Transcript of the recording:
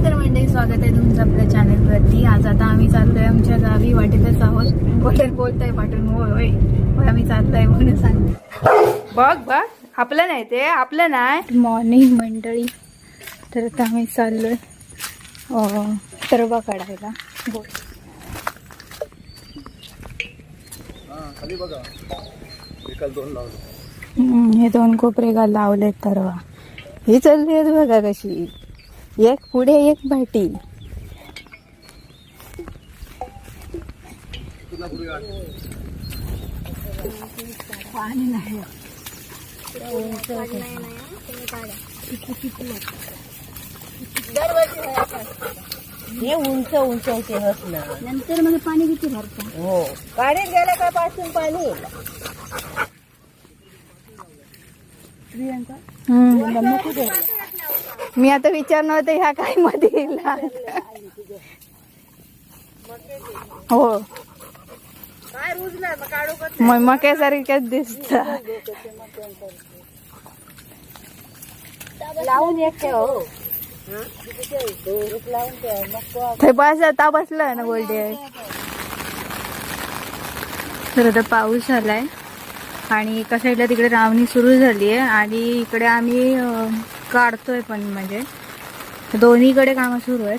नमस्कार मंडळी, स्वागत आहे तुमचं आपल्या चॅनलवरती. आज आता आम्ही चाललोय आमच्या गावी, वाटेतच आहोत. बोलताय पाठून होय होय होय आम्ही चाललोय म्हणून सांगते. बघ बघ, आपलं नाही ते, आपलं नाही. मॉर्निंग मंडळी, तर आता आम्ही चाललोय तरवा काढायला. बोल हे 2 कोपरे का लावलेत तरवा. ही चालली आहेत बघा कशी, एक पुढे एक भाटी. पाणी नाही हे उंच उंच होते हसना. नंतर मग पाणी किती भरतं. हो, गाडीत गेल्या का पासून पाणी येईल. मी आता विचारणार होते ह्या काय मध्ये हो काय रुजला मग काढू का? मग मक्यासारख्याच दिसत. लावून एक ठेव. ते बस आता बसलं ना गोल्डे. तर आता पाऊस आलाय आणि एका साईडला तिकडे रावणी सुरू झाली आहे आणि इकडे आम्ही काढतोय पण, म्हणजे दोन्हीकडे कामं सुरू आहेत.